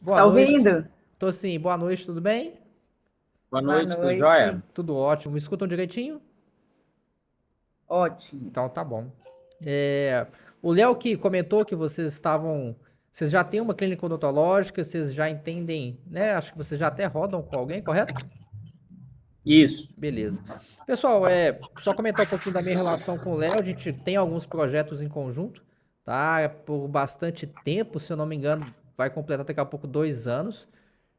Boa Tá noite. ouvindo? Tô sim, boa noite, tudo bem? Boa Boa noite, tudo noite. jóia? Tudo ótimo. Me escutam direitinho? Ótimo. Então tá bom. É, o Léo que comentou que vocês estavam. Vocês já têm uma clínica odontológica, vocês já entendem, né? Acho que vocês já até rodam com alguém, correto? Isso. Beleza. Pessoal, só comentar um pouquinho da minha relação com o Léo. A gente tem alguns projetos em conjunto, tá? Por bastante tempo, se eu não me engano, vai completar daqui a pouco 2 anos.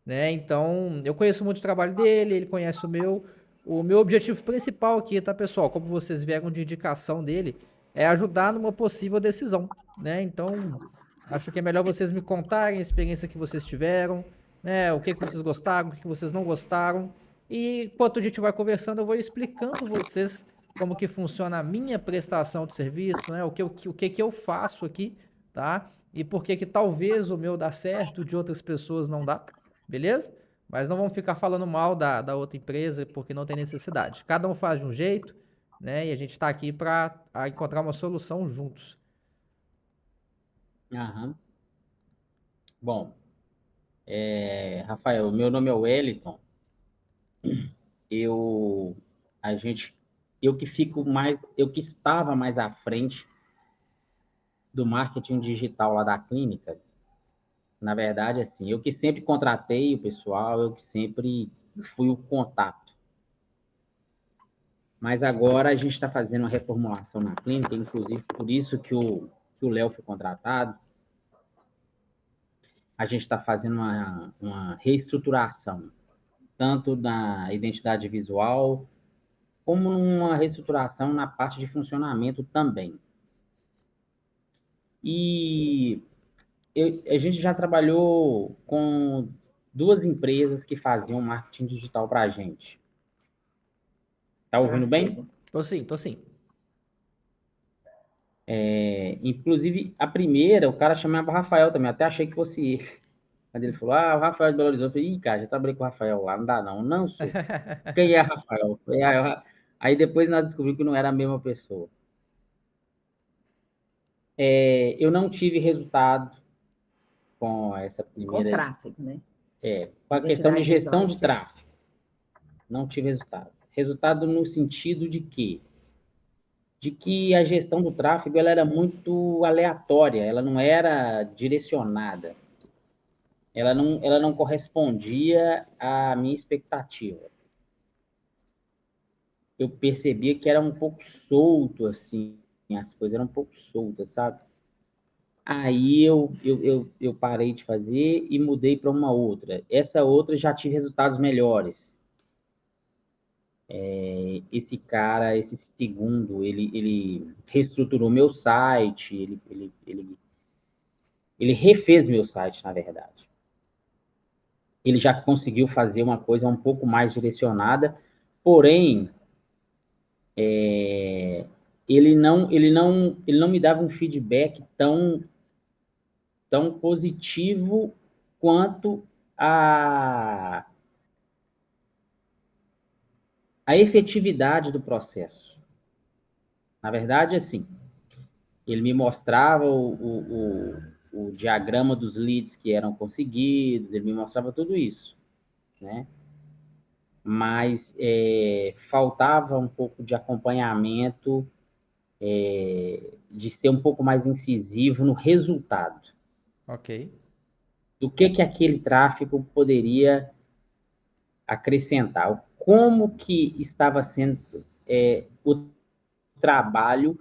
Né? Então, eu conheço muito o trabalho dele, ele conhece o meu. O meu objetivo principal aqui, tá, pessoal? Como vocês vieram de indicação dele, é ajudar numa possível decisão, né? Então, acho que é melhor vocês me contarem a experiência que vocês tiveram, né? O que que vocês gostaram, o que que vocês não gostaram. E enquanto a gente vai conversando, eu vou explicando vocês como que funciona a minha prestação de serviço, né? O que que eu faço aqui, tá? E por que que talvez o meu dá certo, o de outras pessoas não dá. Beleza? Mas não vamos ficar falando mal da outra empresa, porque não tem necessidade. Cada um faz de um jeito, né? E a gente está aqui para encontrar uma solução juntos. Aham. Bom, Rafael, meu nome é Wellington. Eu, a gente, eu que estava mais à frente do marketing digital lá da clínica. Na verdade, assim, eu que sempre contratei o pessoal, eu que sempre fui o contato. Mas agora a gente está fazendo uma reformulação na clínica, inclusive por isso que o Léo foi contratado. A gente está fazendo uma reestruturação tanto na identidade visual, como uma reestruturação na parte de funcionamento também. E a gente já trabalhou com duas empresas que faziam marketing digital para a gente. Tá ouvindo bem? Tô sim, tô sim. Inclusive, a primeira, o cara chamava Rafael também, até achei que fosse ele. Mas ele falou, o Rafael de Belo Horizonte. Eu falei, cara, já trabalhei com o Rafael lá, não dá não. Não sou. Quem é Rafael? Aí depois nós descobrimos que não era a mesma pessoa. Eu não tive resultado com essa Com primeira, tráfego, né? com a questão de Identidade visual. gestão de tráfego. Não tive resultado. Resultado no sentido de quê? De que a gestão do tráfego ela era muito aleatória, ela não era direcionada, ela não correspondia à minha expectativa. Eu percebia que era um pouco solto, assim, as coisas eram um pouco soltas, sabe? Aí eu parei de fazer e mudei para uma outra. Essa outra já tive resultados melhores. Esse cara, esse segundo, ele reestruturou meu site, ele refez meu site, na verdade. Ele já conseguiu fazer uma coisa um pouco mais direcionada, porém, ele não me dava um feedback tão positivo quanto a efetividade do processo. Na verdade, assim, ele me mostrava o diagrama dos leads que eram conseguidos, ele me mostrava tudo isso, né? Mas faltava um pouco de acompanhamento, de ser um pouco mais incisivo no resultado. Ok. Do que aquele tráfego poderia acrescentar? Como que estava sendo o trabalho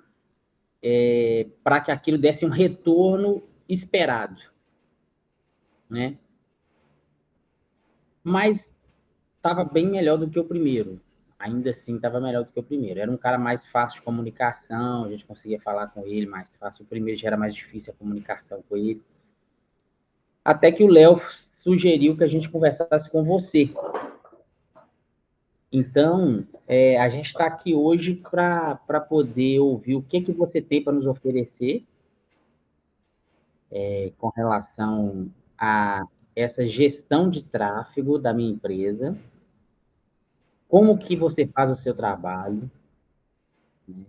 para que aquilo desse um retorno esperado, né? Mas estava bem melhor do que o primeiro. Ainda assim, estava melhor do que o primeiro. Era um cara mais fácil de comunicação, a gente conseguia falar com ele mais fácil. O primeiro já era mais difícil a comunicação com ele. Até que o Léo sugeriu que a gente conversasse com você. Então, a gente está aqui hoje para poder ouvir o que você tem para nos oferecer com relação a essa gestão de tráfego da minha empresa, como que você faz o seu trabalho, né?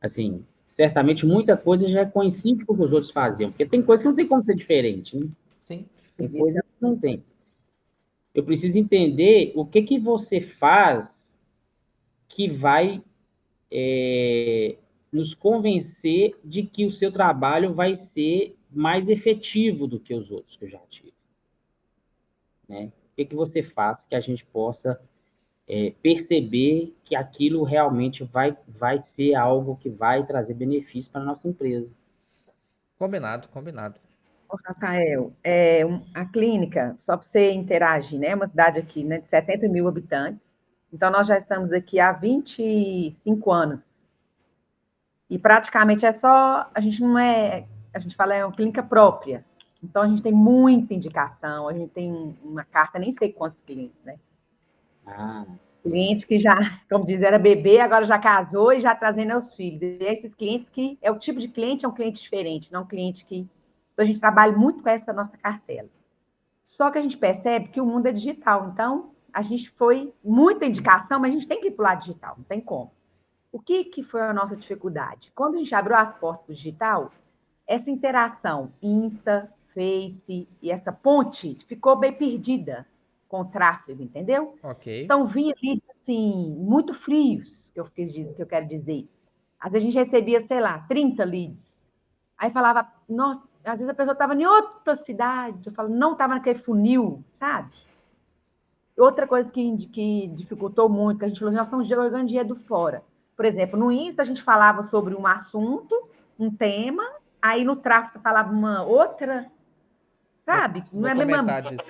Assim, certamente muita coisa já é coincide com o que os outros faziam, porque tem coisa que não tem como ser diferente, né? Sim. Tem coisa Não tem. Eu preciso entender o que você faz que vai nos convencer de que o seu trabalho vai ser mais efetivo do que os outros que eu já tive, né? O que você faz que a gente possa perceber que aquilo realmente vai ser algo que vai trazer benefício para a nossa empresa. Combinado, combinado. Ô, Rafael, a clínica, só para você interagir, né? É uma cidade aqui, né, de 70 mil habitantes. Então, nós já estamos aqui há 25 anos. E praticamente é só, a gente não é, a gente fala é uma clínica própria. Então, a gente tem muita indicação, a gente tem uma carta, nem sei quantos clientes, né? Ah, Cliente que já, como diz, era bebê, agora já casou e já trazendo aos filhos. E esses clientes que é o tipo de cliente, é um cliente diferente, não um cliente que. Então, a gente trabalha muito com essa nossa cartela. Só que a gente percebe que o mundo é digital. Então, a gente foi muita indicação, mas a gente tem que ir para o lado digital, não tem como. O que foi a nossa dificuldade? Quando a gente abriu as portas para o digital, essa interação Insta, Face e essa ponte ficou bem perdida com o tráfego, entendeu? Ok. Então, vinha ali, assim, muito frios, que eu quero dizer. Às vezes a gente recebia, sei lá, 30 leads. Aí falava, às vezes a pessoa estava em outra cidade, eu falo, não estava naquele funil, sabe? Outra coisa que dificultou muito, que a gente falou, nós estamos jogando dinheiro fora. Por exemplo, no Insta a gente falava sobre um assunto, um tema, aí no tráfego falava uma outra, sabe? Não Vou é a mesma. comentar disso.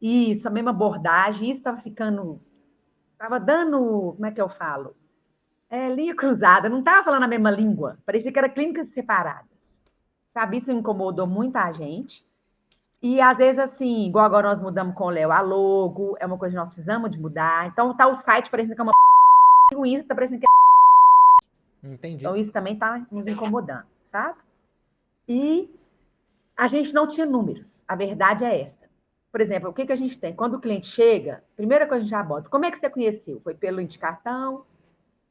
Isso, a mesma abordagem, isso estava ficando. Estava dando. Como é que eu falo? Linha cruzada, não estava falando a mesma língua. Parecia que era clínicas separadas. Sabe? Isso incomodou muita gente. E às vezes, assim, igual agora nós mudamos com o Léo, a logo é uma coisa que nós precisamos de mudar. Então tá o site parecendo que é uma e o Insta tá parecendo que é. Entendi. Então isso também tá nos incomodando, sabe? E a gente não tinha números. A verdade é essa. Por exemplo, o que a gente tem? Quando o cliente chega, primeira coisa a gente já bota. Como é que você conheceu? Foi pela indicação?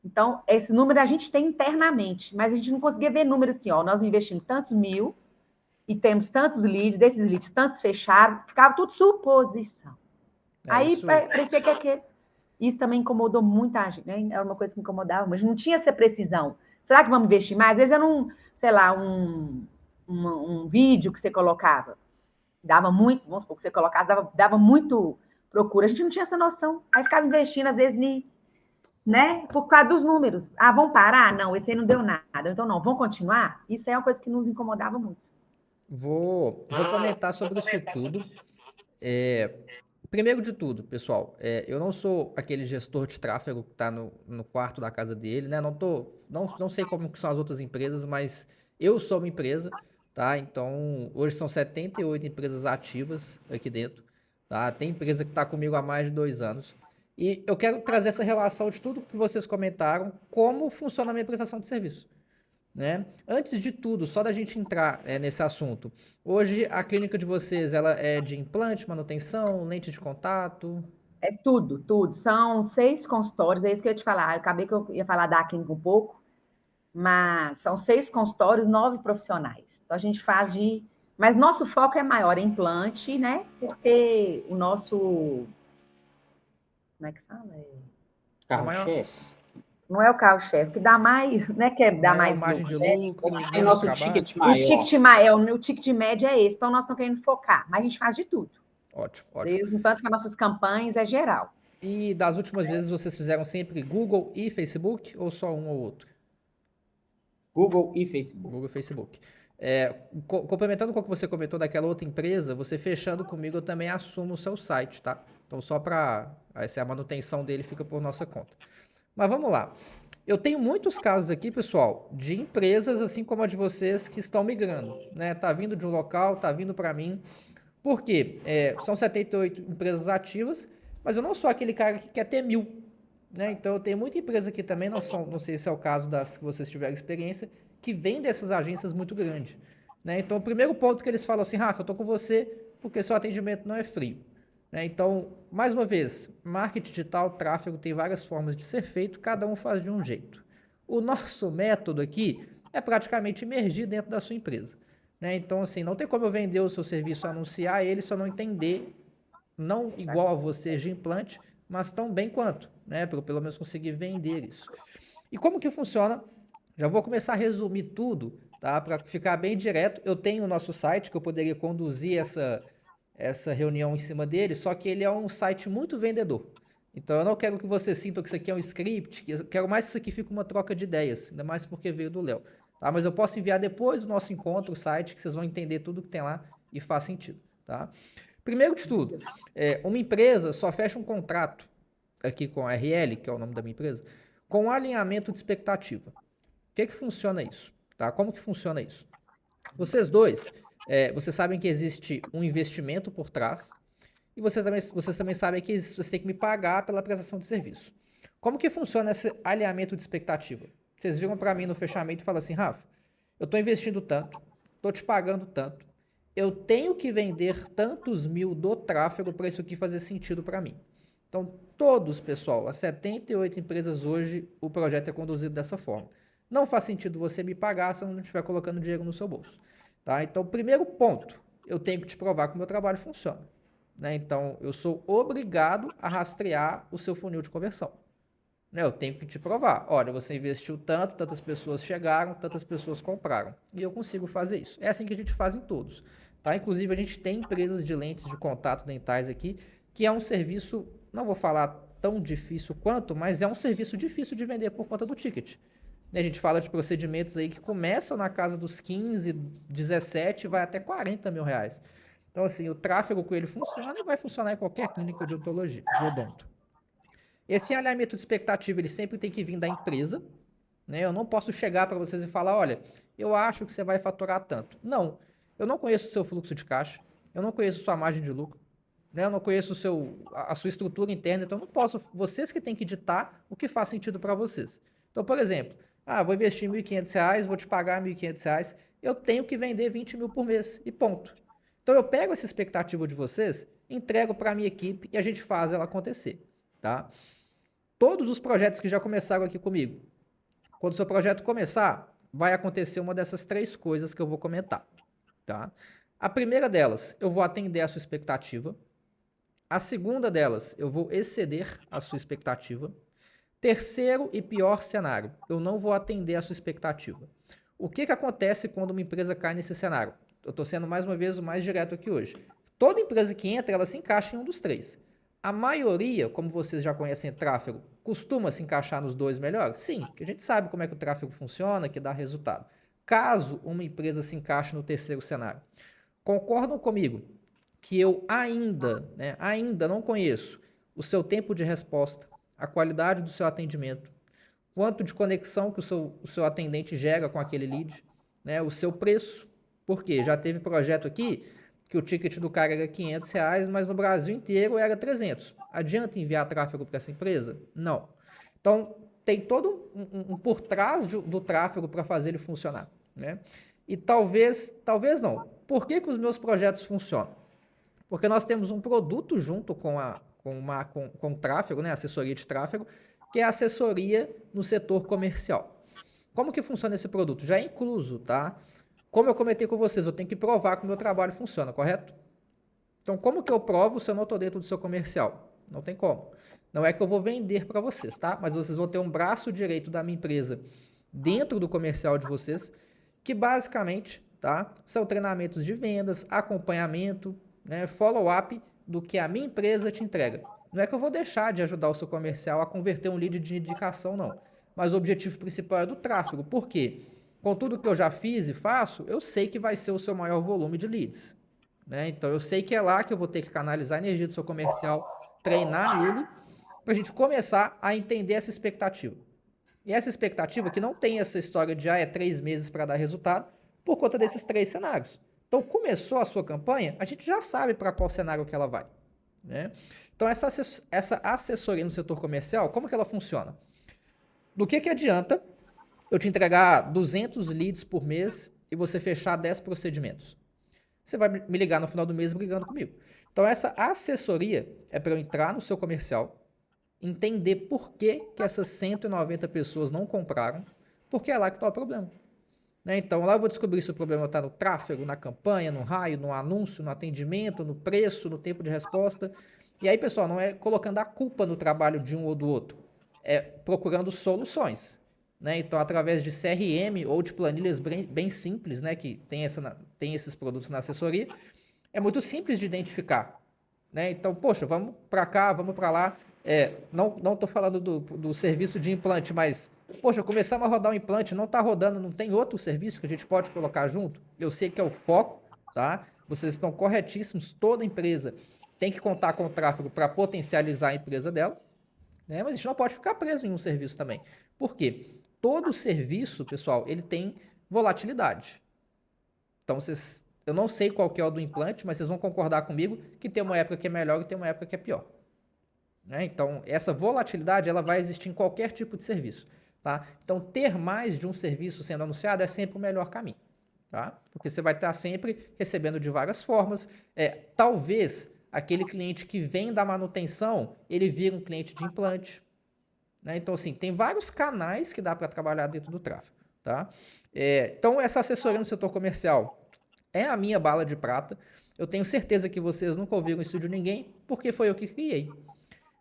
Então, esse número a gente tem internamente, mas a gente não conseguia ver número assim, ó, nós investimos tantos mil e temos tantos leads, desses leads tantos fecharam, ficava tudo suposição. Aí Isso. parecia que aquele... Isso também incomodou muita gente, né? Era uma coisa que incomodava, mas não tinha essa precisão. Será que vamos investir mais? Às vezes era sei lá, um vídeo que você colocava. Dava muito, vamos supor que você colocasse, dava muito procura. A gente não tinha essa noção. Aí ficava investindo, às vezes, né? Por causa dos números. Ah, vão parar? Não, esse aí não deu nada. Então, não, vão continuar? Isso é uma coisa que nos incomodava muito. Vou comentar sobre isso tudo. Primeiro de tudo, pessoal, eu não sou aquele gestor de tráfego que está no quarto da casa dele, né? Não sei como que são as outras empresas, mas eu sou uma empresa, tá? Então, hoje são 78 empresas ativas aqui dentro, tá? Tem empresa que está comigo há mais de 2 anos. E eu quero trazer essa relação de tudo que vocês comentaram, como funciona a minha prestação de serviço. Né? Antes de tudo, só da gente entrar nesse assunto, hoje a clínica de vocês ela é de implante, manutenção, lente de contato? É tudo, tudo. São 6 consultórios, é isso que eu ia te falar. Eu acabei que eu ia falar da clínica um pouco, mas são 6 consultórios, 9 profissionais. Então a gente faz de. Mas nosso foco é maior, é implante, né? Porque o nosso. Como é que fala? carro-chefe. Não é o carro-chefe, que dá mais, né? Que dá Maior mais margem lucro, de né? lucro, É o menos nosso trabalho. ticket maior. O ticket de média é esse, então nós estamos querendo focar, mas a gente faz de tudo. Ótimo, ótimo. Mesmo tanto que as nossas campanhas é geral. E das últimas vezes vocês fizeram sempre Google e Facebook ou só um ou outro? Google e Facebook. Google e Facebook. Complementando com o que você comentou daquela outra empresa, você fechando comigo, eu também assumo o seu site, tá? Então só para a manutenção dele fica por nossa conta. Mas vamos lá. Eu tenho muitos casos aqui, pessoal, de empresas, assim como a de vocês, que estão migrando, né? Tá vindo de um local, tá vindo para mim. Por quê? São 78 empresas ativas, mas eu não sou aquele cara que quer ter 1.000, né? Então eu tenho muita empresa aqui também, não sei se é o caso das que vocês tiveram experiência, que vem dessas agências muito grandes, né? Então o primeiro ponto que eles falam assim, Rafa, eu tô com você porque seu atendimento não é frio. Então, mais uma vez, marketing digital, tráfego, tem várias formas de ser feito, cada um faz de um jeito. O nosso método aqui é praticamente emergir dentro da sua empresa. né? Então, assim, não tem como eu vender o seu serviço, anunciar ele, se eu não entender, não igual a você de implante, mas tão bem quanto, né? Para eu pelo menos conseguir vender isso. E como que funciona? Já vou começar a resumir tudo, tá? Para ficar bem direto. Eu tenho o nosso site que eu poderia conduzir essa reunião em cima dele, só que ele é um site muito vendedor. Então eu não quero que você sinta que isso aqui é um script, que eu quero mais que isso aqui fique uma troca de ideias, ainda mais porque veio do Léo. Tá? Mas eu posso enviar depois do nosso encontro o site, que vocês vão entender tudo que tem lá e faz sentido. Tá? Primeiro de tudo, uma empresa só fecha um contrato aqui com a RL, que é o nome da minha empresa, com alinhamento de expectativa. O que funciona isso? Tá? Como que funciona isso? Vocês dois, vocês sabem que existe um investimento por trás e vocês também sabem que vocês têm que me pagar pela prestação de serviço. Como que funciona esse alinhamento de expectativa? Vocês viram para mim no fechamento e falam assim, Rafa, eu estou investindo tanto, estou te pagando tanto, eu tenho que vender tantos mil do tráfego para isso aqui fazer sentido para mim. Então, todos, pessoal, as 78 empresas hoje, o projeto é conduzido dessa forma. Não faz sentido você me pagar se eu não estiver colocando dinheiro no seu bolso. Tá? Então, primeiro ponto, eu tenho que te provar que o meu trabalho funciona. Né? Então, eu sou obrigado a rastrear o seu funil de conversão. Né? Eu tenho que te provar. Olha, você investiu tanto, tantas pessoas chegaram, tantas pessoas compraram. E eu consigo fazer isso. É assim que a gente faz em todos. Tá? Inclusive, a gente tem empresas de lentes de contato dentais aqui, que é um serviço, não vou falar tão difícil quanto, mas é um serviço difícil de vender por conta do ticket. A gente fala de procedimentos aí que começam na casa dos 15, 17 e vai até 40 mil reais. Então, assim, o tráfego com ele funciona e vai funcionar em qualquer clínica de odontologia, de odonto. Esse alinhamento de expectativa, ele sempre tem que vir da empresa, né? Eu não posso chegar para vocês e falar, olha, eu acho que você vai faturar tanto. Não, eu não conheço o seu fluxo de caixa, eu não conheço sua margem de lucro, né? Eu não conheço a sua estrutura interna, então eu não posso, vocês que têm que ditar o que faz sentido para vocês. Então, por exemplo, vou investir R$ 1.500, vou te pagar R$ 1.500, eu tenho que vender 20 mil por mês e ponto. Então eu pego essa expectativa de vocês, entrego para a minha equipe e a gente faz ela acontecer, tá? Todos os projetos que já começaram aqui comigo, quando o seu projeto começar, vai acontecer uma dessas 3 coisas que eu vou comentar, tá? A primeira delas, eu vou atender a sua expectativa. A segunda delas, eu vou exceder a sua expectativa. Terceiro e pior cenário, eu não vou atender a sua expectativa. O que acontece quando uma empresa cai nesse cenário? Eu estou sendo mais uma vez o mais direto aqui hoje. Toda empresa que entra, ela se encaixa em um dos 3. A maioria, como vocês já conhecem tráfego, costuma se encaixar nos 2 melhores? Sim, porque a gente sabe como é que o tráfego funciona, que dá resultado. Caso uma empresa se encaixe no terceiro cenário, concordam comigo que eu ainda não conheço o seu tempo de resposta, a qualidade do seu atendimento, quanto de conexão que o seu atendente gera com aquele lead, né, o seu preço, porque já teve projeto aqui que o ticket do cara era R$500, mas no Brasil inteiro era 300. Adianta enviar tráfego para essa empresa? Não. Então, tem todo um por trás do tráfego para fazer ele funcionar, né? E talvez não. Por que os meus projetos funcionam? Porque nós temos um produto junto com o tráfego, né, assessoria de tráfego, que é a assessoria no setor comercial. Como que funciona esse produto? Já é incluso, tá? Como eu comentei com vocês, eu tenho que provar que o meu trabalho funciona, correto? Então, como que eu provo se eu não estou dentro do seu comercial? Não tem como. Não é que eu vou vender para vocês, tá? Mas vocês vão ter um braço direito da minha empresa dentro do comercial de vocês, que basicamente, tá, são treinamentos de vendas, acompanhamento, né, follow-up do que a minha empresa te entrega. Não é que eu vou deixar de ajudar o seu comercial a converter um lead de indicação, não. Mas o objetivo principal é do tráfego. Por quê? Com tudo que eu já fiz e faço, eu sei que vai ser o seu maior volume de leads. Né? Então, eu sei que é lá que eu vou ter que canalizar a energia do seu comercial, treinar ele, para a gente começar a entender essa expectativa. E essa expectativa que não tem essa história de 3 meses para dar resultado, por conta desses 3 cenários. Então, começou a sua campanha, a gente já sabe para qual cenário que ela vai. Né? Então, essa assessoria no setor comercial, como que ela funciona? Do que adianta eu te entregar 200 leads por mês e você fechar 10 procedimentos? Você vai me ligar no final do mês brigando comigo. Então, essa assessoria é para eu entrar no seu comercial, entender por que essas 190 pessoas não compraram, porque é lá que está o problema. né? Então lá eu vou descobrir se o problema está no tráfego, na campanha, no raio, no anúncio, no atendimento, no preço, no tempo de resposta. E aí, pessoal, não é colocando a culpa no trabalho de um ou do outro, é procurando soluções, né? Então, através de CRM ou de planilhas bem simples, né, que tem esses produtos na assessoria, é muito simples de identificar, né? Então, poxa, vamos para cá, vamos para lá. Não estou falando do serviço de implante, mas, poxa, começamos a rodar um implante, não está rodando, não tem outro serviço que a gente pode colocar junto? Eu sei que é o foco, tá? Vocês estão corretíssimos, toda empresa tem que contar com o tráfego para potencializar a empresa dela, né? Mas a gente não pode ficar preso em um serviço também. Por quê? Todo serviço, pessoal, ele tem volatilidade. Então, eu não sei qual que é o do implante, mas vocês vão concordar comigo que tem uma época que é melhor e tem uma época que é pior, né? Então, essa volatilidade ela vai existir em qualquer tipo de serviço, tá? Então, ter mais de um serviço sendo anunciado é sempre o melhor caminho, tá? Porque você vai estar sempre recebendo de várias formas. Talvez aquele cliente que vem da manutenção, ele vira um cliente de implante, né? Então, assim, tem vários canais que dá para trabalhar dentro do tráfego, tá? Então, essa assessoria no setor comercial é a minha bala de prata. Eu tenho certeza que vocês nunca ouviram isso de ninguém, porque foi eu que criei,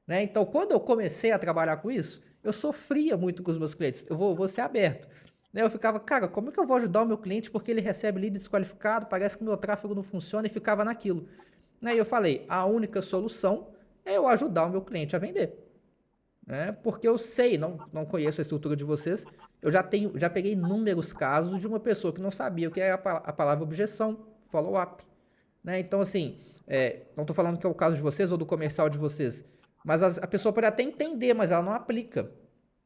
né? Então, quando eu comecei a trabalhar com isso, eu sofria muito com os meus clientes. Eu vou ser aberto, né? Eu ficava, cara, como é que eu vou ajudar o meu cliente porque ele recebe lead desqualificado, parece que o meu tráfego não funciona e ficava naquilo, né? E eu falei, a única solução é eu ajudar o meu cliente a vender, né? Porque eu sei, não conheço a estrutura de vocês, eu já peguei inúmeros casos de uma pessoa que não sabia o que é a palavra objeção, follow-up, né? Então, assim, não estou falando que é o caso de vocês ou do comercial de vocês, mas a pessoa pode até entender, mas ela não aplica,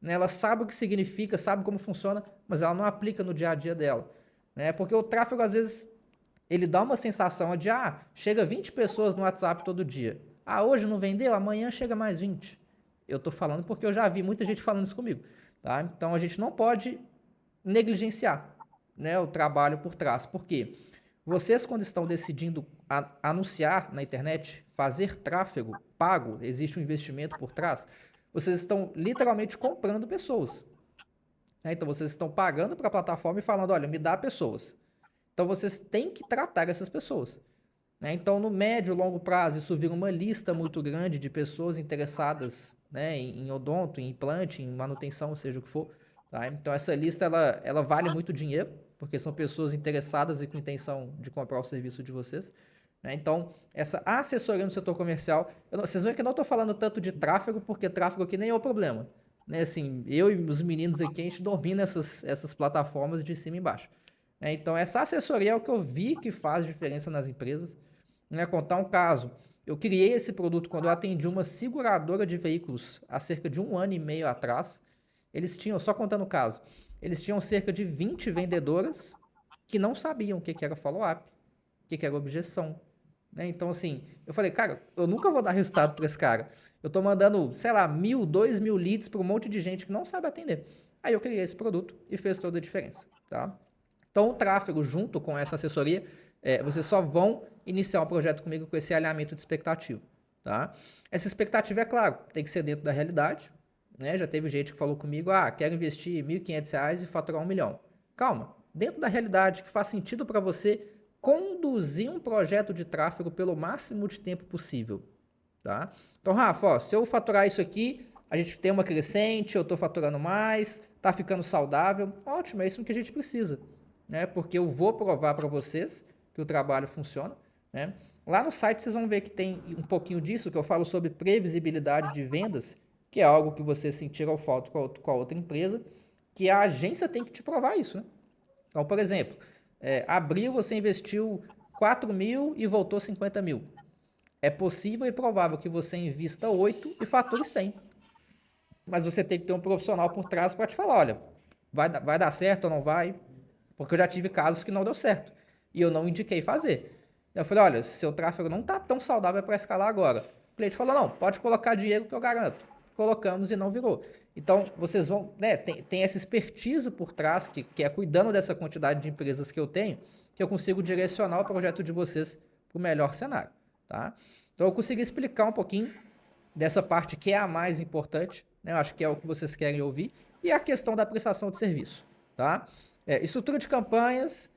né? Ela sabe o que significa, sabe como funciona, mas ela não aplica no dia a dia dela, né? Porque o tráfego, às vezes, ele dá uma sensação de, chega 20 pessoas no WhatsApp todo dia. Hoje não vendeu, amanhã chega mais 20. Eu estou falando porque eu já vi muita gente falando isso comigo, tá? Então, a gente não pode negligenciar, né, o trabalho por trás. Por quê? Vocês, quando estão decidindo anunciar na internet, fazer tráfego pago, existe um investimento por trás, vocês estão literalmente comprando pessoas, né? Então, vocês estão pagando para a plataforma e falando, olha, me dá pessoas. Então, vocês têm que tratar essas pessoas, né? Então, no médio e longo prazo, isso vira uma lista muito grande de pessoas interessadas, né, em odonto, em implante, em manutenção, seja o que for, tá? Então, essa lista, ela vale muito dinheiro, porque são pessoas interessadas e com intenção de comprar o serviço de vocês, né? Então, essa assessoria no setor comercial, vocês veem que eu não estou falando tanto de tráfego, porque tráfego aqui nem é o problema, né? Assim, eu e os meninos aqui, a gente domina essas plataformas de cima e embaixo, né? Então, essa assessoria é o que eu vi que faz diferença nas empresas, né? Contar um caso. Eu criei esse produto quando eu atendi uma seguradora de veículos há cerca de 1 ano e meio atrás. Eles tinham, só contando o caso, eles tinham cerca de 20 vendedoras que não sabiam o que era follow-up, o que era objeção, né? Então, assim, eu falei, cara, eu nunca vou dar resultado para esse cara. Eu tô mandando, sei lá, 1.000, 2.000 leads para um monte de gente que não sabe atender. Aí eu criei esse produto e fez toda a diferença, tá? Então, o tráfego junto com essa assessoria, vocês só vão iniciar um projeto comigo com esse alinhamento de expectativa, tá? Essa expectativa, é claro, tem que ser dentro da realidade, né? Já teve gente que falou comigo, quero investir R$ 1.500 e faturar 1 milhão. Calma, dentro da realidade que faz sentido para você conduzir um projeto de tráfego pelo máximo de tempo possível, tá? Então, Rafa, se eu faturar isso aqui, a gente tem uma crescente, eu estou faturando mais, tá ficando saudável, ótimo, é isso que a gente precisa, né? Porque eu vou provar para vocês que o trabalho funciona, né? Lá no site vocês vão ver que tem um pouquinho disso, que eu falo sobre previsibilidade de vendas, que é algo que vocês sentiram falta com a outra empresa, que a agência tem que te provar isso, né? Então, por exemplo, abril você investiu 4 mil e voltou 50 mil. É possível e provável que você invista 8 e fature 100. Mas você tem que ter um profissional por trás para te falar, olha, vai dar certo ou não vai? Porque eu já tive casos que não deu certo. E eu não indiquei fazer. Eu falei, olha, seu tráfego não está tão saudável para escalar agora. O cliente falou, não, pode colocar dinheiro que eu garanto. Colocamos e não virou. Então, vocês vão, né, tem essa expertise por trás, que é cuidando dessa quantidade de empresas que eu tenho, que eu consigo direcionar o projeto de vocês para o melhor cenário, tá? Então, eu consegui explicar um pouquinho dessa parte que é a mais importante, né? Eu acho que é o que vocês querem ouvir, e a questão da prestação de serviço, tá? Estrutura de campanhas,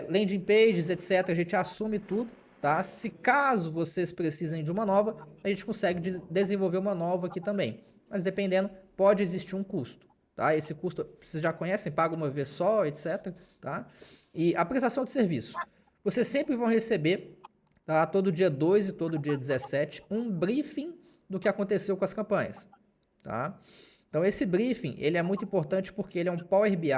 landing pages, etc. A gente assume tudo, tá? Se caso vocês precisem de uma nova, a gente consegue desenvolver uma nova aqui também. Mas dependendo, pode existir um custo, tá? Esse custo vocês já conhecem, paga uma vez só, etc. Tá? E a prestação de serviço. Vocês sempre vão receber, tá? Todo dia 2 e todo dia 17, um briefing do que aconteceu com as campanhas, tá? Então esse briefing, ele é muito importante porque ele é um Power BI,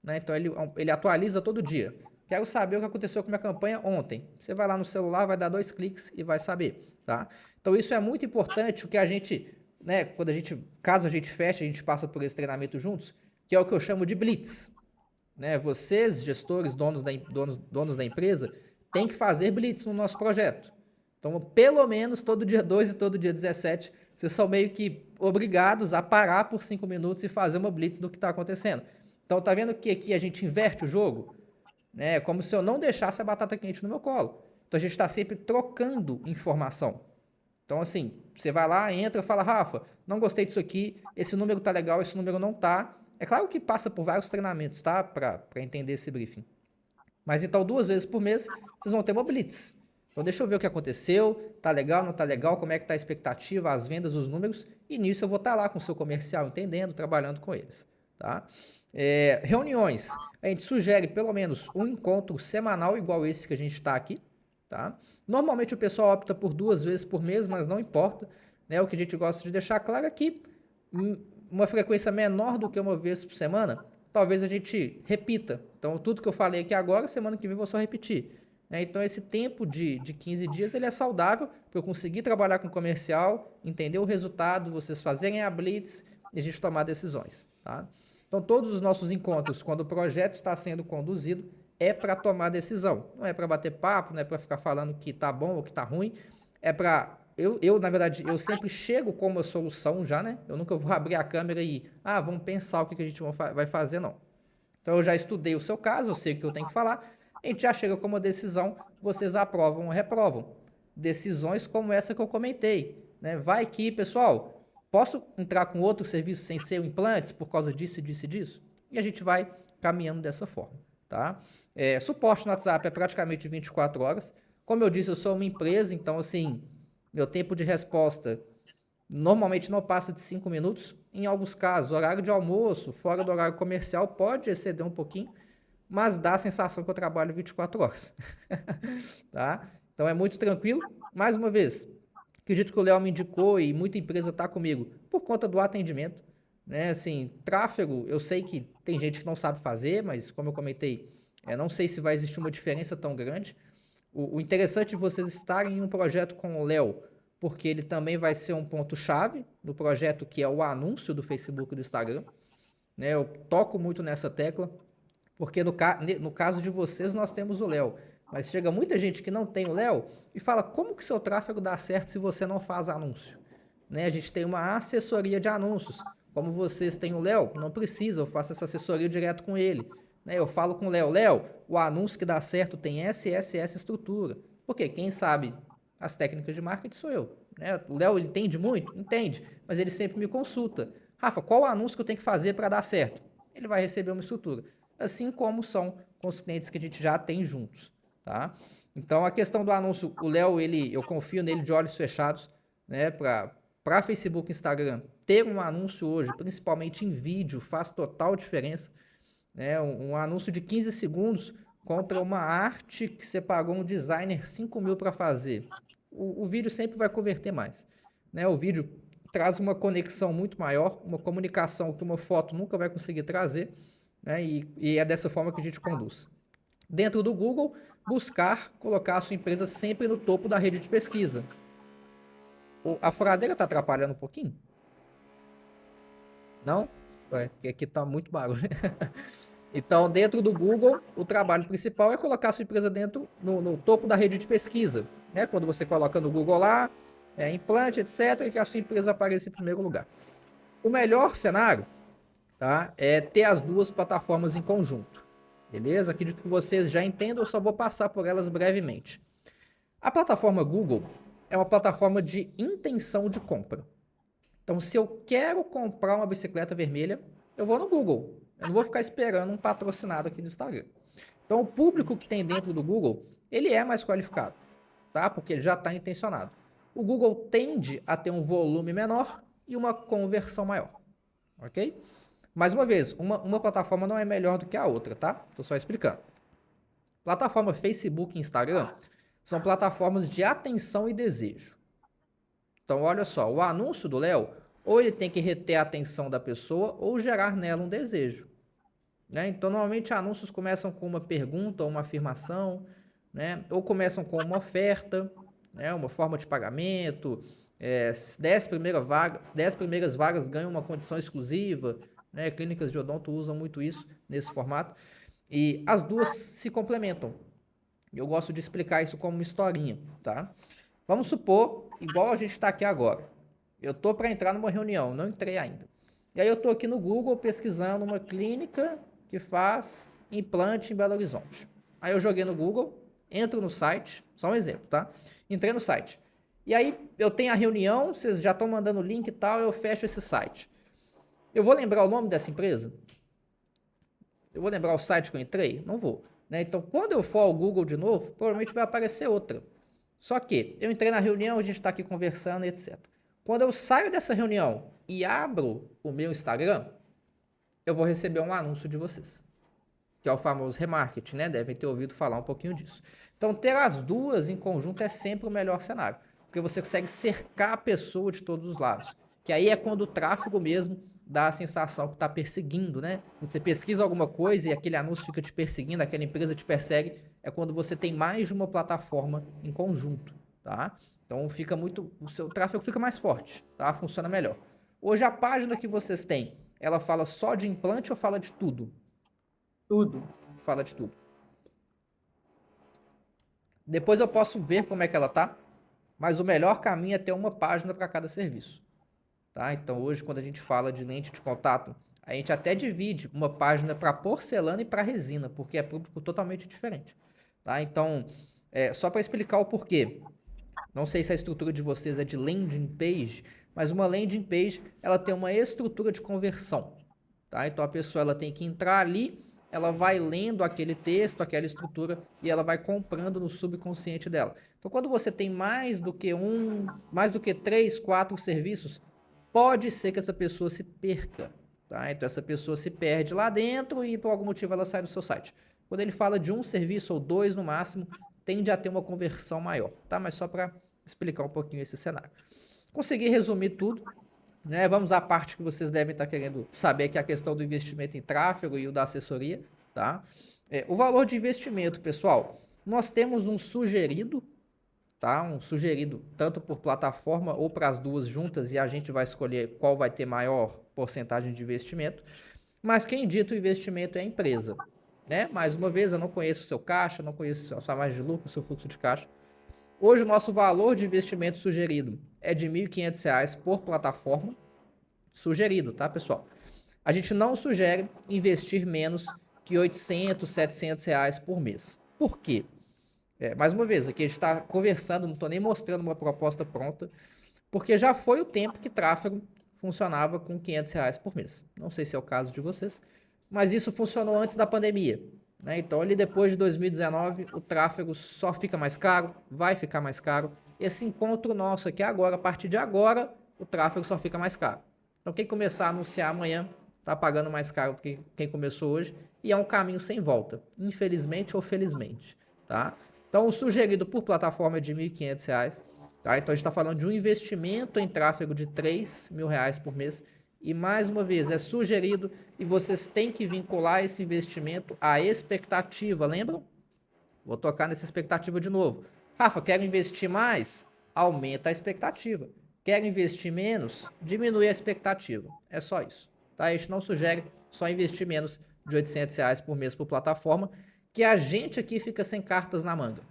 né? Então ele atualiza todo dia. Quero saber o que aconteceu com a minha campanha ontem. Você vai lá no celular, vai dar 2 cliques e vai saber, tá? Então isso é muito importante, o que a gente, né, caso a gente feche, a gente passa por esse treinamento juntos, que é o que eu chamo de blitz, né? Vocês, gestores, donos da empresa, têm que fazer blitz no nosso projeto. Então, pelo menos todo dia 2 e todo dia 17, vocês são meio que obrigados a parar por 5 minutos e fazer uma blitz do que está acontecendo. Então, tá vendo que aqui a gente inverte o jogo? Né? É como se eu não deixasse a batata quente no meu colo. Então, a gente está sempre trocando informação. Então, assim, você vai lá, entra, fala, Rafa, não gostei disso aqui, esse número tá legal, esse número não tá. É claro que passa por vários treinamentos, tá? Para entender esse briefing. Mas então, 2 vezes por mês, vocês vão ter uma blitz. Então, deixa eu ver o que aconteceu, tá legal, não tá legal, como é que tá a expectativa, as vendas, os números, e nisso eu vou estar lá com o seu comercial, entendendo, trabalhando com eles, tá? Reuniões. A gente sugere pelo menos um encontro semanal igual esse que a gente está aqui, tá? Normalmente o pessoal opta por 2 vezes por mês, mas não importa, né? O que a gente gosta de deixar claro é que uma frequência menor do que uma vez por semana, talvez a gente repita. Então, tudo que eu falei aqui agora, semana que vem eu vou só repetir. Né? Então, esse tempo de 15 dias, ele é saudável para eu conseguir trabalhar com comercial, entender o resultado, vocês fazerem a blitz e a gente tomar decisões, tá? Então, todos os nossos encontros, quando o projeto está sendo conduzido, é para tomar decisão. Não é para bater papo, não é para ficar falando que tá bom ou que tá ruim. É para... na verdade, eu sempre chego com uma solução já, né? Eu nunca vou abrir a câmera e... vamos pensar o que a gente vai fazer, não. Então, eu já estudei o seu caso, eu sei o que eu tenho que falar. A gente já chega com uma decisão, vocês aprovam ou reprovam. Decisões como essa que eu comentei, né? Vai que, pessoal... Posso entrar com outro serviço sem ser o implantes por causa disso, disso e disso? E a gente vai caminhando dessa forma, tá? Suporte no WhatsApp é praticamente 24 horas. Como eu disse, eu sou uma empresa, então, assim, meu tempo de resposta normalmente não passa de 5 minutos. Em alguns casos, horário de almoço, fora do horário comercial, pode exceder um pouquinho, mas dá a sensação que eu trabalho 24 horas, tá? Então, é muito tranquilo. Mais uma vez, acredito que o Léo me indicou e muita empresa está comigo por conta do atendimento, né? Assim, tráfego, eu sei que tem gente que não sabe fazer, mas como eu comentei, não sei se vai existir uma diferença tão grande. O interessante de vocês estarem em um projeto com o Léo, porque ele também vai ser um ponto-chave no projeto que é o anúncio do Facebook e do Instagram, né? Eu toco muito nessa tecla, porque no caso de vocês nós temos o Léo. Mas chega muita gente que não tem o Léo e fala, como que seu tráfego dá certo se você não faz anúncio? Né? A gente tem uma assessoria de anúncios. Como vocês têm o Léo, não precisa, eu faço essa assessoria direto com ele. Né? Eu falo com o Léo, o anúncio que dá certo tem essa estrutura. Porque quem sabe as técnicas de marketing sou eu. Né? O Léo, ele entende muito? Entende, mas ele sempre me consulta. Rafa, qual anúncio que eu tenho que fazer para dar certo? Ele vai receber uma estrutura. Assim como são com os clientes que a gente já tem juntos. Tá? Então, a questão do anúncio, o Léo, eu confio nele de olhos fechados, né? Para Facebook e Instagram, ter um anúncio hoje, principalmente em vídeo, faz total diferença. Né? Um anúncio de 15 segundos contra uma arte que você pagou um designer 5 mil para fazer. O vídeo sempre vai converter mais. Né? O vídeo traz uma conexão muito maior, uma comunicação que uma foto nunca vai conseguir trazer, né? E é dessa forma que a gente conduz. Dentro do Google, buscar colocar a sua empresa sempre no topo da rede de pesquisa. A furadeira está atrapalhando um pouquinho? Não? Porque aqui está muito barulho. Então, dentro do Google, o trabalho principal é colocar a sua empresa no topo da rede de pesquisa. Né? Quando você coloca no Google lá, implante, etc., que a sua empresa apareça em primeiro lugar. O melhor cenário, tá, é ter as duas plataformas em conjunto. Beleza? Acredito que vocês já entendam, eu só vou passar por elas brevemente. A plataforma Google é uma plataforma de intenção de compra. Então, se eu quero comprar uma bicicleta vermelha, eu vou no Google. Eu não vou ficar esperando um patrocinado aqui no Instagram. Então, o público que tem dentro do Google, ele é mais qualificado, tá? Porque ele já está intencionado. O Google tende a ter um volume menor e uma conversão maior, ok? Mais uma vez, uma plataforma não é melhor do que a outra, tá? Estou só explicando. Plataforma Facebook e Instagram são plataformas de atenção e desejo. Então, olha só, o anúncio do Léo, ou ele tem que reter a atenção da pessoa ou gerar nela um desejo. Né? Então, normalmente, anúncios começam com uma pergunta ou uma afirmação, né? Ou começam com uma oferta, né? Uma forma de pagamento, 10 primeiras vagas ganham uma condição exclusiva, né? Clínicas de odonto usam muito isso nesse formato. E as duas se complementam. Eu gosto de explicar isso como uma historinha, tá? Vamos supor, igual a gente está aqui agora. Eu estou para entrar numa reunião, não entrei ainda. E aí eu estou aqui no Google pesquisando uma clínica que faz implante em Belo Horizonte. Aí eu joguei no Google, entro no site, só um exemplo, tá? Entrei no site. E aí eu tenho a reunião, vocês já estão mandando o link e tal, eu fecho esse site. Eu vou lembrar o nome dessa empresa? Eu vou lembrar o site que eu entrei? Não vou. Né? Então, quando eu for ao Google de novo, provavelmente vai aparecer outra. Só que eu entrei na reunião, a gente está aqui conversando, etc. Quando eu saio dessa reunião e abro o meu Instagram, eu vou receber um anúncio de vocês, que é o famoso remarketing, né? Devem ter ouvido falar um pouquinho disso. Então, ter as duas em conjunto é sempre o melhor cenário, porque você consegue cercar a pessoa de todos os lados. Que aí é quando o tráfego mesmo dá a sensação que está perseguindo, né? Quando você pesquisa alguma coisa e aquele anúncio fica te perseguindo, aquela empresa te persegue, é quando você tem mais de uma plataforma em conjunto, tá? Então fica muito, o seu tráfego fica mais forte, tá? Funciona melhor. Hoje a página que vocês têm, ela fala só de implante ou fala de tudo? Tudo. Fala de tudo. Depois eu posso ver como é que ela tá, mas o melhor caminho é ter uma página para cada serviço. Tá? Então hoje quando a gente fala de lente de contato, a gente até divide uma página para porcelana e para resina, porque é público totalmente diferente. Tá? Então, só para explicar o porquê. Não sei se a estrutura de vocês é de landing page, mas uma landing page ela tem uma estrutura de conversão. Tá? Então a pessoa ela tem que entrar ali, ela vai lendo aquele texto, aquela estrutura e ela vai comprando no subconsciente dela. Então quando você tem mais do que 3, 4 serviços, pode ser que essa pessoa se perca, tá? Então essa pessoa se perde lá dentro e por algum motivo ela sai do seu site. Quando ele fala de um serviço ou 2 no máximo, tende a ter uma conversão maior, tá? Mas só para explicar um pouquinho esse cenário. Consegui resumir tudo, né? Vamos à parte que vocês devem estar querendo saber, que é a questão do investimento em tráfego e o da assessoria, tá? O valor de investimento, pessoal, nós temos um sugerido, tá? Um sugerido tanto por plataforma ou para as duas juntas e a gente vai escolher qual vai ter maior porcentagem de investimento. Mas quem dita o investimento é a empresa, né? Mais uma vez, eu não conheço o seu caixa, não conheço a sua margem de lucro, o seu fluxo de caixa. Hoje o nosso valor de investimento sugerido é de R$ 1.500 por plataforma. Sugerido, tá, pessoal? A gente não sugere investir menos que R$ 800, R$ 700 por mês. Por quê? Mais uma vez, aqui a gente está conversando, não estou nem mostrando uma proposta pronta, porque já foi o tempo que tráfego funcionava com R$ 500 por mês. Não sei se é o caso de vocês, mas isso funcionou antes da pandemia. Né? Então, ali depois de 2019, o tráfego só fica mais caro, vai ficar mais caro. Esse encontro nosso aqui agora, a partir de agora, o tráfego só fica mais caro. Então, quem começar a anunciar amanhã está pagando mais caro do que quem começou hoje, e é um caminho sem volta, infelizmente ou felizmente. Tá? Então, o sugerido por plataforma é de R$ 1.500. Tá? Então, a gente está falando de um investimento em tráfego de R$ 3.000 por mês. E, mais uma vez, é sugerido e vocês têm que vincular esse investimento à expectativa, lembram? Vou tocar nessa expectativa de novo. Rafa, quero investir mais? Aumenta a expectativa. Quero investir menos? Diminui a expectativa. É só isso. Tá? A gente não sugere só investir menos de R$ 800 por mês por plataforma, que a gente aqui fica sem cartas na manga.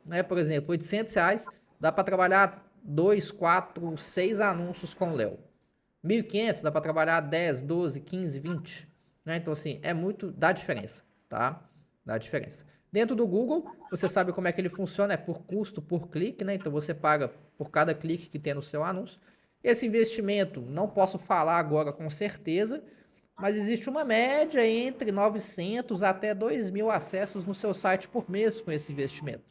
Né? Por exemplo, R$ 800 dá para trabalhar 2, 4, 6 anúncios com o Léo. 1.500 dá para trabalhar 10, 12, 15, 20. Né? Então, assim, é muito, dá diferença, tá? Dá diferença. Dentro do Google, você sabe como é que ele funciona, é por custo, por clique, né? Então, você paga por cada clique que tem no seu anúncio. Esse investimento, não posso falar agora com certeza, mas existe uma média entre 900 até 2.000 acessos no seu site por mês com esse investimento.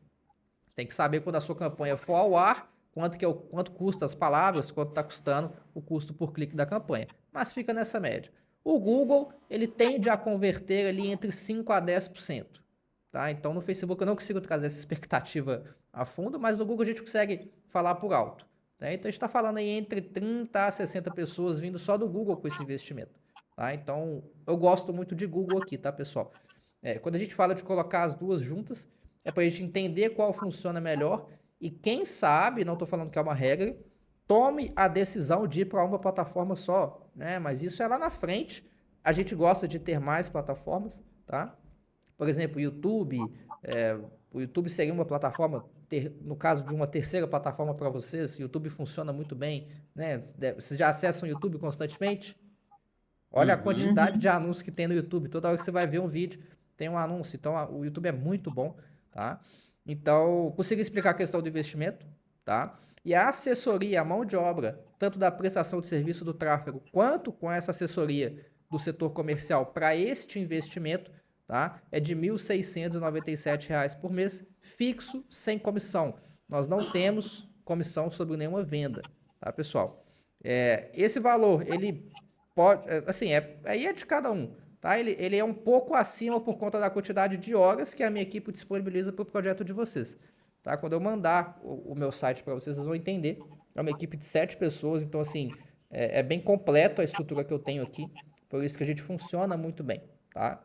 Tem que saber quando a sua campanha for ao ar, quanto custa as palavras, quanto está custando o custo por clique da campanha. Mas fica nessa média. O Google, ele tende a converter ali entre 5 a 10%. Tá? Então, no Facebook eu não consigo trazer essa expectativa a fundo, mas no Google a gente consegue falar por alto. Né? Então, a gente está falando aí entre 30 a 60 pessoas vindo só do Google com esse investimento. Tá? Então, eu gosto muito de Google aqui, tá, pessoal? Quando a gente fala de colocar as duas juntas, é para a gente entender qual funciona melhor e quem sabe, não estou falando que é uma regra, tome a decisão de ir para uma plataforma só, né? Mas isso é lá na frente. A gente gosta de ter mais plataformas, tá? Por exemplo, o YouTube seria uma plataforma, no caso de uma terceira plataforma para vocês, o YouTube funciona muito bem, né? Vocês já acessam o YouTube constantemente? Olha a quantidade de anúncios que tem no YouTube. Toda hora que você vai ver um vídeo, tem um anúncio. Então, o YouTube é muito bom, tá? Então, consegui explicar a questão do investimento, tá? E a assessoria, a mão de obra, tanto da prestação de serviço do tráfego, quanto com essa assessoria do setor comercial para este investimento, tá? É de R$ 1.697 por mês, fixo, sem comissão. Nós não temos comissão sobre nenhuma venda, tá, pessoal? Esse valor, ele pode, assim, aí é de cada um, tá? Ele é um pouco acima por conta da quantidade de horas que a minha equipe disponibiliza para o projeto de vocês, tá? Quando eu mandar o meu site para vocês, vocês vão entender. É uma equipe de 7 pessoas, então, assim, é bem completo a estrutura que eu tenho aqui, por isso que a gente funciona muito bem, tá?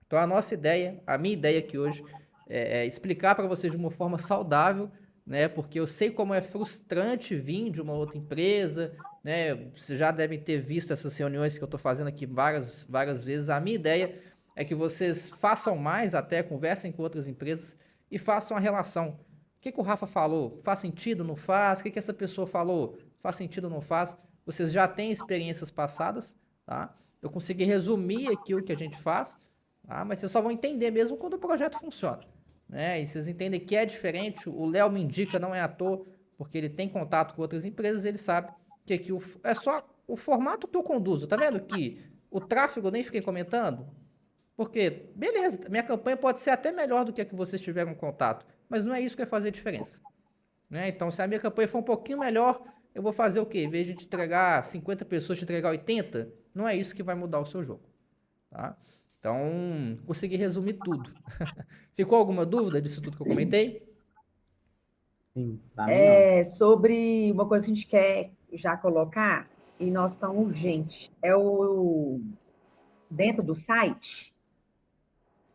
Então, a minha ideia aqui hoje é explicar para vocês de uma forma saudável, né? Porque eu sei como é frustrante vir de uma outra empresa, né? Vocês já devem ter visto essas reuniões que eu estou fazendo aqui várias vezes. A minha ideia é que vocês façam mais, até conversem com outras empresas e façam a relação. O que o Rafa falou? Faz sentido? Não faz? O que essa pessoa falou? Faz sentido? Não faz? Vocês já têm experiências passadas, tá? Eu consegui resumir aqui o que a gente faz, tá? Mas vocês só vão entender mesmo quando o projeto funciona, né? E vocês entendem que é diferente. O Léo me indica, não é à toa, porque ele tem contato com outras empresas, ele sabe que aqui é só o formato que eu conduzo. Tá vendo que o tráfego eu nem fiquei comentando? Porque, beleza, minha campanha pode ser até melhor do que a que vocês tiveram contato, mas não é isso que vai fazer diferença, né? Então, se a minha campanha for um pouquinho melhor, eu vou fazer o quê? Em vez de te entregar 50 pessoas, te entregar 80, não é isso que vai mudar o seu jogo, tá? Então, consegui resumir tudo. Ficou alguma dúvida disso tudo que eu comentei? Sim, pra mim não. Sobre uma coisa que a gente quer já colocar, e nós tão urgente, dentro do site,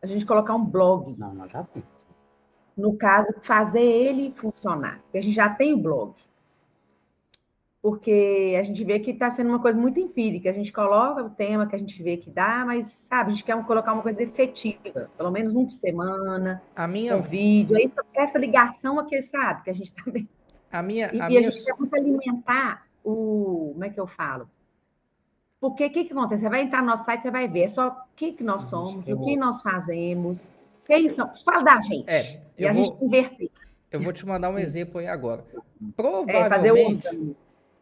a gente colocar um blog. Não, nós já temos. No caso, fazer ele funcionar. Porque a gente já tem o blog. Porque a gente vê que está sendo uma coisa muito empírica. A gente coloca o tema que a gente vê que dá, mas, sabe, a gente quer colocar uma coisa efetiva. Pelo menos um por semana, A com minha, vídeo. É isso, essa ligação aqui, sabe? Que a gente também... a minha, a E a minha, gente quer muito alimentar o... Como é que eu falo? Porque o que acontece? Você vai entrar no nosso site, você vai ver é só o que nós somos, o que nós fazemos, quem somos. Fala da gente. E eu a gente vou, inverter. eu vou te mandar um exemplo aí agora. Fazer Provavelmente, o...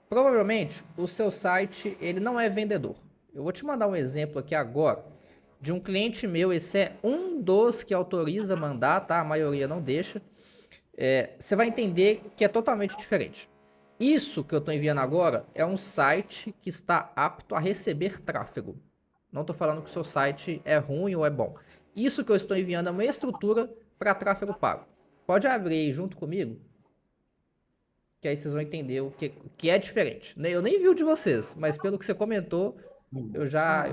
provavelmente o seu site ele não é vendedor. Eu vou te mandar um exemplo aqui agora de um cliente meu. Esse é um dos que autoriza mandar, tá? A maioria não deixa. Você vai entender que é totalmente diferente. Isso que eu estou enviando agora é um site que está apto a receber tráfego. Não estou falando que o seu site é ruim ou é bom. Isso que eu estou enviando é uma estrutura para tráfego pago. Pode abrir aí junto comigo, que aí vocês vão entender o que é diferente. Eu nem vi o de vocês, mas pelo que você comentou, eu já.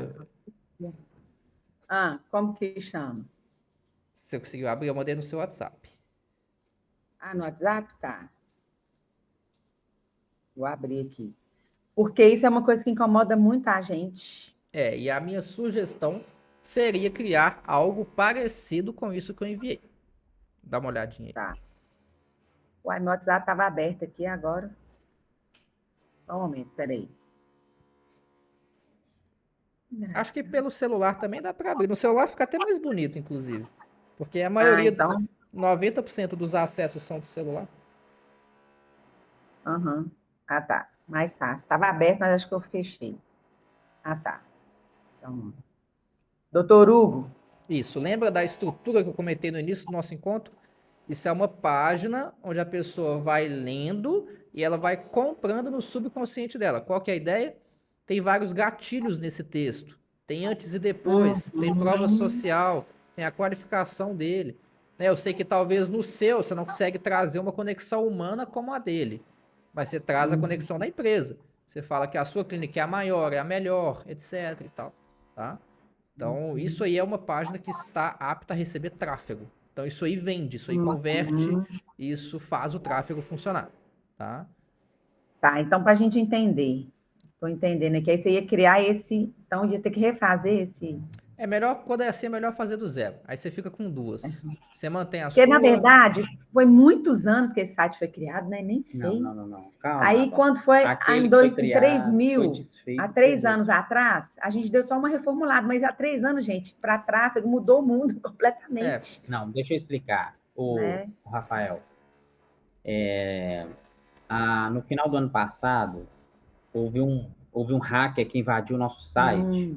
como que chama? Você conseguiu abrir, eu mandei no seu WhatsApp. No WhatsApp? Tá. Vou abrir aqui. Porque isso é uma coisa que incomoda muita gente. E a minha sugestão seria criar algo parecido com isso que eu enviei. Dá uma olhadinha aí. Tá. Uai, meu WhatsApp estava aberto aqui agora. Só um momento, peraí. Acho que pelo celular também dá para abrir. No celular fica até mais bonito, inclusive. Porque a maioria, Então. 90% dos acessos são do celular. Tá. Mais fácil. Estava aberto, mas acho que eu fechei. Tá. Então, doutor Hugo, Isso, lembra da estrutura que eu comentei no início do nosso encontro? Isso é uma página onde a pessoa vai lendo e ela vai comprando no subconsciente dela. Qual que é a ideia? Tem vários gatilhos nesse texto. Tem antes e depois, tem prova social, tem a qualificação dele. Né? Eu sei que talvez no seu você não consegue trazer uma conexão humana como a dele, mas você traz a conexão da empresa. Você fala que a sua clínica é a maior, é a melhor, etc e tal, tá? Então, isso aí é uma página que está apta a receber tráfego. Então, isso aí vende, isso aí converte, isso faz o tráfego funcionar, tá? tá, então para a gente entender, estou entendendo aqui, aí você ia criar esse, então ia ter que refazer esse. É melhor, quando é assim, é melhor fazer do zero. Aí você fica com duas. Você mantém a Porque, na sua... verdade, foi muitos anos que esse site foi criado, né? Nem sei. Não. Calma. Aí, quando foi Aquele em que foi 3 criado, mil, foi desfeito, há 3 foi anos atrás, a gente deu só uma reformulada, mas há 3 anos, gente, para tráfego mudou o mundo completamente. Não, deixa eu explicar. Né? O Rafael, no final do ano passado, houve um hacker que invadiu o nosso site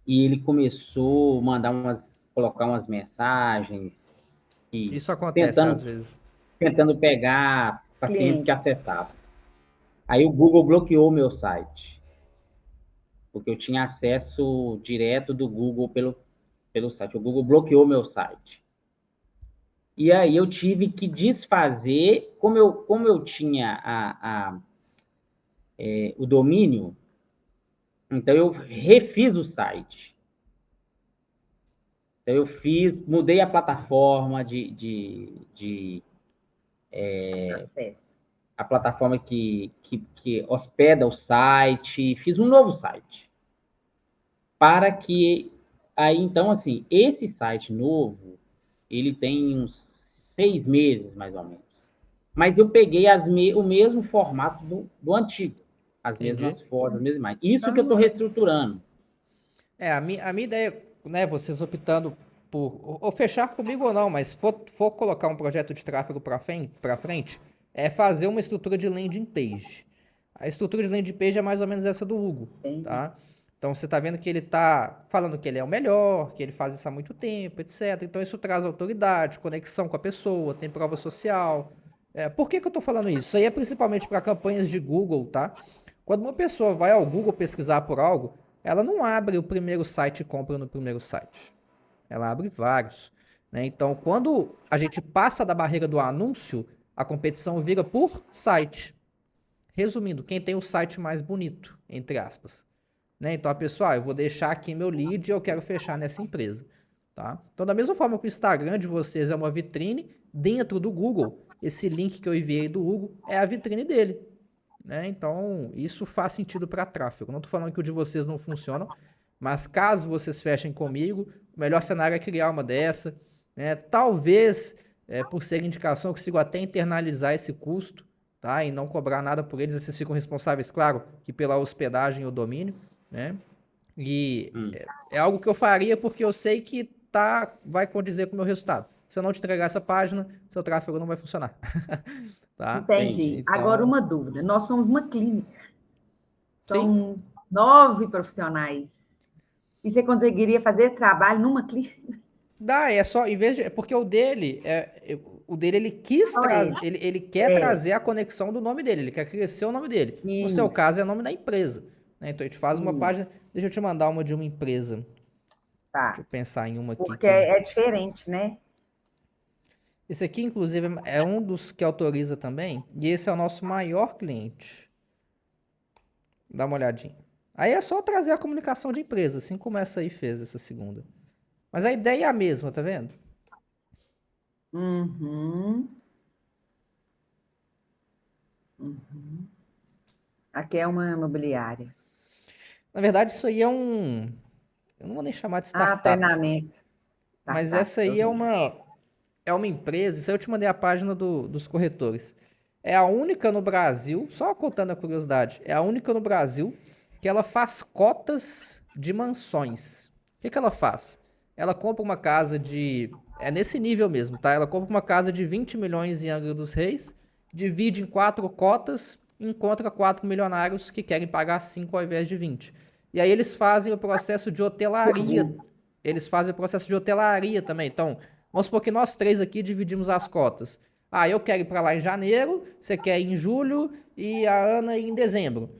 e ele começou a colocar umas mensagens e Isso acontece às tentando, vezes. tentando pegar pacientes Cliente. que acessavam. Aí o Google bloqueou o meu site, porque eu tinha acesso direto do Google pelo site. O Google bloqueou meu site. E aí eu tive que desfazer, como eu tinha o domínio, então eu refiz o site. Então eu mudei a plataforma Acesso. a plataforma que hospeda o site, fiz um novo site. Para que aí, então, assim, esse site novo, ele tem uns 6 meses, mais ou menos. Mas eu peguei o mesmo formato do antigo. As mesmas fotos, as mesmas imagens. Isso que eu estou reestruturando. A minha ideia, né, vocês optando por ou fechar comigo ou não, mas for colocar um projeto de tráfego para frente, é fazer uma estrutura de landing page. A estrutura de landing page é mais ou menos essa do Hugo, tá? Então você está vendo que ele está falando que ele é o melhor, que ele faz isso há muito tempo, etc. Então isso traz autoridade, conexão com a pessoa, tem prova social. Por que eu estou falando isso? Isso aí é principalmente para campanhas de Google, tá? Quando uma pessoa vai ao Google pesquisar por algo, ela não abre o primeiro site e compra no primeiro site. Ela abre vários. Né? Então, quando a gente passa da barreira do anúncio, a competição vira por site. Resumindo, quem tem o site mais bonito, entre aspas. Né? Então, a pessoa, eu vou deixar aqui meu lead e eu quero fechar nessa empresa. Tá? Então, da mesma forma que o Instagram de vocês é uma vitrine, dentro do Google, esse link que eu enviei do Google é a vitrine dele. Né? Então, isso faz sentido para tráfego. Não estou falando que o de vocês não funciona, mas caso vocês fechem comigo, o melhor cenário é criar uma dessa. Né? Talvez, por ser indicação, eu consigo até internalizar esse custo, tá? E não cobrar nada por eles. Vocês ficam responsáveis, claro, que pela hospedagem e o domínio. Né? E é algo que eu faria porque eu sei que vai condizer com o meu resultado. Se eu não te entregar essa página, seu tráfego não vai funcionar. Tá? Entendi. Então... Agora, uma dúvida. Nós somos uma clínica. São Sim. 9 profissionais. E você conseguiria fazer esse trabalho numa clínica? Dá, é só, em vez de, porque o dele, ele quis trazer, ele quer trazer a conexão do nome dele, ele quer crescer o nome dele. No seu caso, é o nome da empresa. Né? Então, a gente faz uma página, deixa eu te mandar uma de uma empresa. Tá. Deixa eu pensar em uma aqui. Porque é diferente, né? Esse aqui, inclusive, é um dos que autoriza também, e esse é o nosso maior cliente. Dá uma olhadinha. Aí é só trazer a comunicação de empresa, assim como essa aí fez, essa segunda. Mas a ideia é a mesma, tá vendo? Aqui é uma imobiliária. Na verdade, isso aí é um... Eu não vou nem chamar de startup. Treinamento. Mas essa aí é uma empresa, isso aí eu te mandei a página dos corretores. É a única no Brasil, só contando a curiosidade, é a única no Brasil que ela faz cotas de mansões. O que ela faz? Ela compra uma casa é nesse nível mesmo, tá? Ela compra uma casa de 20 milhões em Angra dos Reis, divide em 4 cotas e encontra 4 milionários que querem pagar 5 ao invés de 20. E aí eles fazem o processo de hotelaria. Eles fazem o processo de hotelaria também. Então, vamos supor que nós três aqui dividimos as cotas. Ah, eu quero ir para lá em janeiro, você quer ir em julho e a Ana ir em dezembro.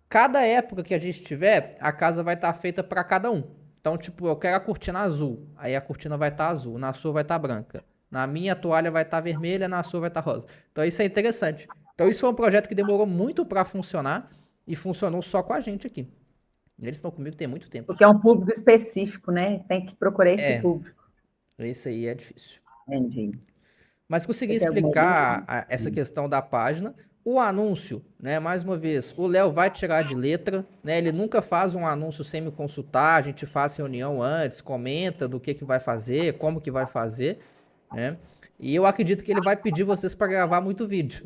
Cada época que a gente tiver, a casa vai estar feita para cada um. Então, tipo, eu quero a cortina azul. Aí a cortina vai estar azul, na sua vai estar branca. Na minha a toalha vai estar vermelha, na sua vai estar rosa. Então isso é interessante. Então isso foi um projeto que demorou muito para funcionar e funcionou só com a gente aqui. Eles estão comigo tem muito tempo. Porque é um público específico, né? Tem que procurar esse público. Esse aí é difícil. Entendi. Mas consegui explicar essa questão da página. O anúncio, né? Mais uma vez, o Léo vai tirar de letra, né? Ele nunca faz um anúncio sem me consultar. A gente faz reunião antes, comenta do que vai fazer, como que vai fazer, né? E eu acredito que ele vai pedir vocês para gravar muito vídeo.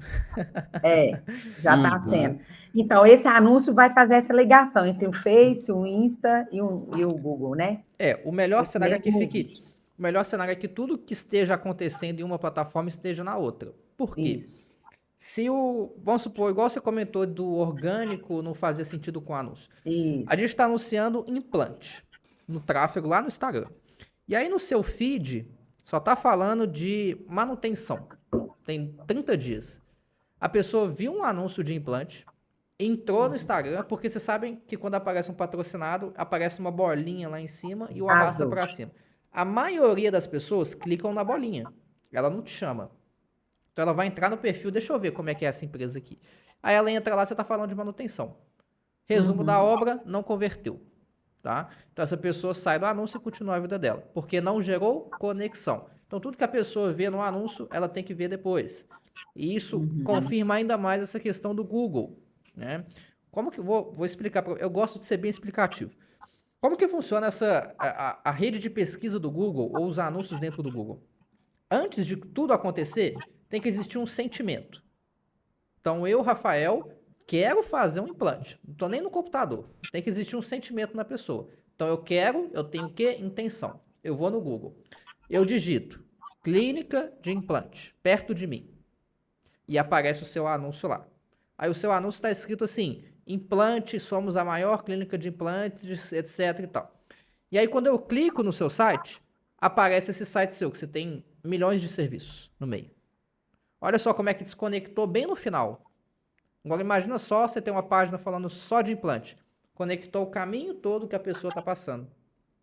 Já está sendo. Então, esse anúncio vai fazer essa ligação entre o Face, o Insta e o Google, né? O melhor cenário é que fique. O melhor cenário é que tudo que esteja acontecendo em uma plataforma esteja na outra. Por quê? Isso. Se vamos supor, igual você comentou do orgânico não fazia sentido com o anúncio. Isso. A gente está anunciando implante no tráfego lá no Instagram. E aí no seu feed só tá falando de manutenção. Tem 30 dias. A pessoa viu um anúncio de implante, entrou no Instagram, porque vocês sabem que quando aparece um patrocinado, aparece uma bolinha lá em cima e o arrasta para cima. A maioria das pessoas clicam na bolinha. Ela não te chama. Então ela vai entrar no perfil, deixa eu ver como é que é essa empresa aqui. Aí ela entra lá, você está falando de manutenção. Resumo da obra, não converteu. Tá? Então essa pessoa sai do anúncio e continua a vida dela. Porque não gerou conexão. Então tudo que a pessoa vê no anúncio, ela tem que ver depois. E isso confirma ainda mais essa questão do Google. Né? Como que vou explicar? Eu gosto de ser bem explicativo. Como que funciona a rede de pesquisa do Google ou os anúncios dentro do Google? Antes de tudo acontecer, tem que existir um sentimento. Então eu, Rafael, quero fazer um implante. Não estou nem no computador. Tem que existir um sentimento na pessoa. Então eu tenho o quê? Intenção. Eu vou no Google. Eu digito clínica de implante, perto de mim. E aparece o seu anúncio lá. Aí o seu anúncio está escrito assim, implante, somos a maior clínica de implantes, etc e tal. E aí quando eu clico no seu site, aparece esse site seu, que você tem milhões de serviços no meio. Olha só como é que desconectou bem no final. Agora imagina só, você tem uma página falando só de implante. Conectou o caminho todo que a pessoa está passando.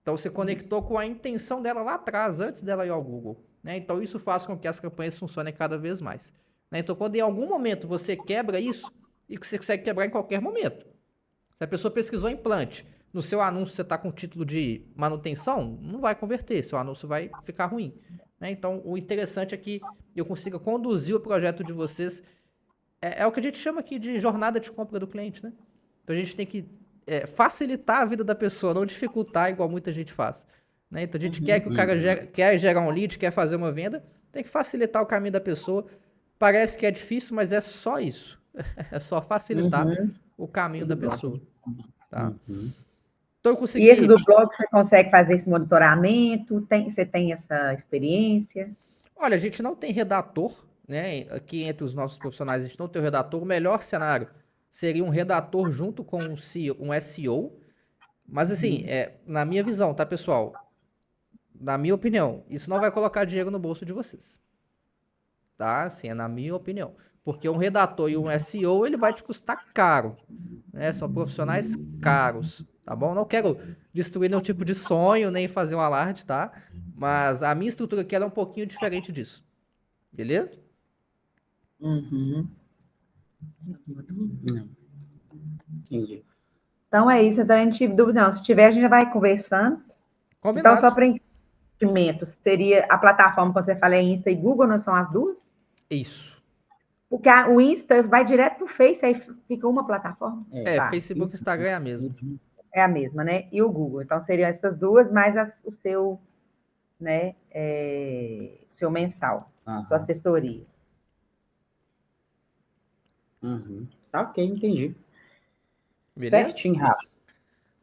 Então você conectou com a intenção dela lá atrás, antes dela ir ao Google. Né? Então isso faz com que as campanhas funcionem cada vez mais. Né? Então quando em algum momento você quebra isso, e você consegue quebrar em qualquer momento. Se a pessoa pesquisou implante, no seu anúncio você está com o título de manutenção, não vai converter, seu anúncio vai ficar ruim. Né? Então o interessante é que eu consiga conduzir o projeto de vocês. É o que a gente chama aqui de jornada de compra do cliente. Né? Então a gente tem que facilitar a vida da pessoa, não dificultar igual muita gente faz. Né? Então a gente quer que o cara quer gerar um lead, quer fazer uma venda, tem que facilitar o caminho da pessoa. Parece que é difícil, mas é só isso. É só facilitar o caminho da pessoa. Tá? Então eu consegui... E esse do blog, você consegue fazer esse monitoramento? Você tem essa experiência? Olha, a gente não tem redator, né? Aqui entre os nossos profissionais a gente não tem o redator. O melhor cenário seria um redator junto com um SEO. Mas assim, na minha visão, tá, pessoal? Na minha opinião, isso não vai colocar dinheiro no bolso de vocês. Tá? Assim, é na minha opinião. Porque um redator e um SEO, ele vai te custar caro. Né? São profissionais caros, tá bom? Não quero destruir nenhum tipo de sonho, nem fazer um alarde, tá? Mas a minha estrutura aqui ela é um pouquinho diferente disso. Beleza? Entendi. Então é isso, então a gente tive dúvida, não. Se tiver, a gente já vai conversando. Combinado. Então, só para entendimento, seria a plataforma, quando você fala é Insta e Google, não são as duas? Isso. Porque o Insta vai direto pro Face, aí fica uma plataforma. Tá. Facebook e Instagram é a mesma. É a mesma, né? E o Google. Então, seriam essas duas, mais o seu, né, seu mensal, sua assessoria. Tá ok, entendi. Beleza? Certinho, Rafa.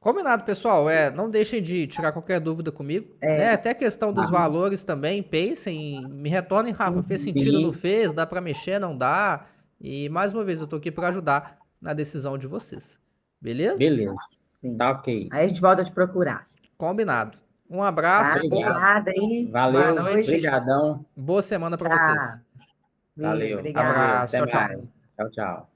Combinado, pessoal. Não deixem de tirar qualquer dúvida comigo. Né? Até a questão dos valores também. Pensem, me retornem, Rafa. Fez sentido, não fez? Dá para mexer, não dá? E mais uma vez, eu tô aqui para ajudar na decisão de vocês. Beleza? Beleza. Sim. Tá ok. Aí a gente volta a te procurar. Combinado. Um abraço, Tá? Obrigado. Obrigada aí. Valeu, Boa noite. obrigadão. boa semana para vocês. Tá. Valeu. Obrigada. Abraço, Até tchau, tchau. mais. Tchau, tchau.